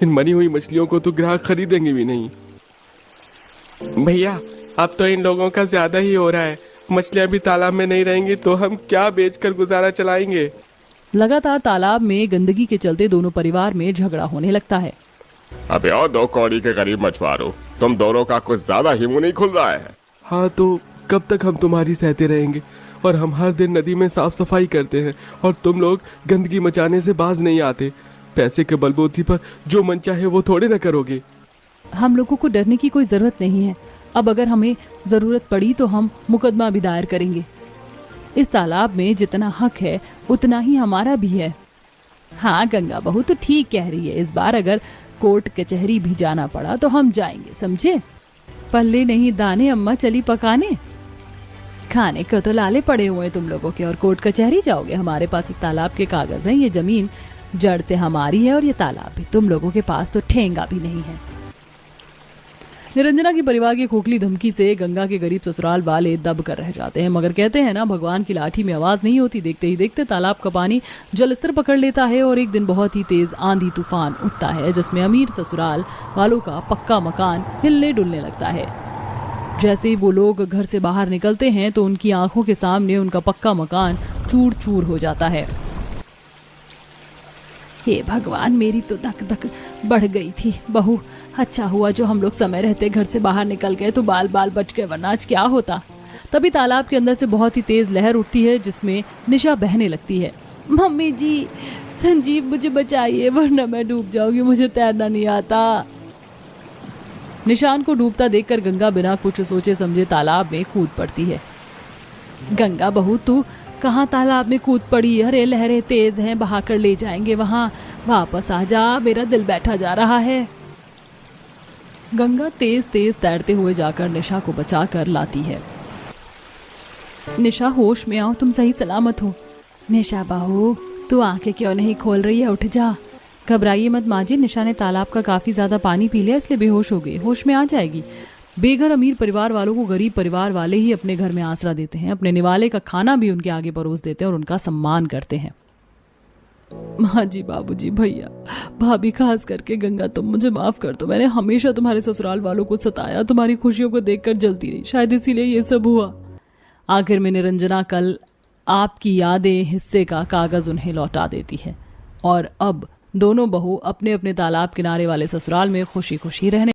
इन मरी हुई मछलियों को तो ग्राहक खरीदेंगे भी नहीं। भैया अब तो इन लोगों का ज्यादा ही हो रहा है, मछलियां भी तालाब में नहीं रहेंगी तो हम क्या बेचकर गुजारा चलाएंगे। लगातार तालाब में गंदगी के चलते दोनों परिवार में झगड़ा होने लगता है। अबे और 2 कौड़ी के करीब मछुआरो, तुम दोनों का कुछ ज्यादा ही मुंह नहीं खुल रहा है। हाँ तो कब तक हम तुम्हारी सहते रहेंगे, और हम हर दिन नदी में साफ सफाई करते हैं और तुम लोग गंदगी मचाने से बाज नहीं आते। पैसे के बलबूते पर जो मन चाहे वो थोड़े ना करोगे। हम लोगों को डरने की कोई जरूरत नहीं है। अब अगर हमें जरूरत पड़ी तो हम मुकदमा भी दायर करेंगे। इस तालाब में जितना हक है उतना ही हमारा भी है। हाँ गंगा बहू तो ठीक कह रही है, इस बार अगर कोर्ट कचहरी भी जाना पड़ा तो हम जाएंगे, समझे। पल्ले नहीं दाने अम्मा चली पकाने। खाने को तो लाले पड़े हुए तुम लोगों के, और कोर्ट कचहरी जाओगे। हमारे पास इस तालाब के कागज हैं, ये जमीन जड़ से हमारी है और ये तालाब भी। तुम लोगों के पास तो ठेंगा भी नहीं है। निरंजना की परिवार की खोखली धमकी से गंगा के गरीब ससुराल वाले दब कर रह जाते हैं, मगर कहते हैं ना, भगवान की लाठी में आवाज नहीं होती। देखते ही देखते तालाब का पानी जलस्तर पकड़ लेता है और एक दिन बहुत ही तेज आंधी तूफान उठता है, जिसमें अमीर ससुराल वालों का पक्का मकान हिलने डुलने लगता है। जैसे ही वो लोग घर से बाहर निकलते हैं तो उनकी आंखों के सामने उनका पक्का मकान चूर चूर हो जाता है। हे भगवान, मेरी तो धक धक बढ़ गई थी। बहू, अच्छा हुआ जो हम लोग समय रहते घर से बाहर निकल गए, तो बाल बाल बच गए, वरना आज क्या होता। तभी तालाब के अंदर से बहुत ही तेज लहर उठती है, जिसमें निशा बहने लगती है। मम्मी जी, संजीव मुझे बचाइए, वरना मैं डूब जाऊंगी, मुझे तैरना नहीं आता। निशान को डूबता देखकर गंगा बिना कुछ सोचे समझे तालाब में कूद पड़ती है। गंगा बहू, तू कहाँ तालाब में कूद पड़ी? अरे लहरें तेज हैं, बहा कर ले जाएंगे वहां, वापस आ जा, मेरा दिल बैठा जा रहा है। गंगा तेज तेज तैरते हुए जाकर निशा को बचा कर लाती है। निशा, होश में आओ, तुम सही सलामत हो। निशा बहू, तू आंखें क्यों नहीं खोल रही है? उठ जा। घबराइए मत माँ जी, निशा ने तालाब का काफी ज्यादा पानी पी लिया, इसलिए बेहोश हो गई, होश में आ जाएगी। बेघर अमीर परिवार वालों को गरीब परिवार वाले ही अपने घर में आसरा देते हैं, अपने निवाले का खाना भी उनके आगे परोस देते हैं और उनका सम्मान करते हैं। माँ जी, बाबूजी, भैया, भाभी, खास करके गंगा, तुम मुझे माफ कर दो। मैंने हमेशा तुम्हारे ससुराल वालों को सताया, तुम्हारी खुशियों को देखकर जलती रही, शायद इसीलिए ये सब हुआ। आखिर में निरंजना कल आपकी यादें हिस्से का कागज उन्हें लौटा देती है और अब दोनों बहू अपने अपने तालाब किनारे वाले ससुराल में खुशी खुशी रहने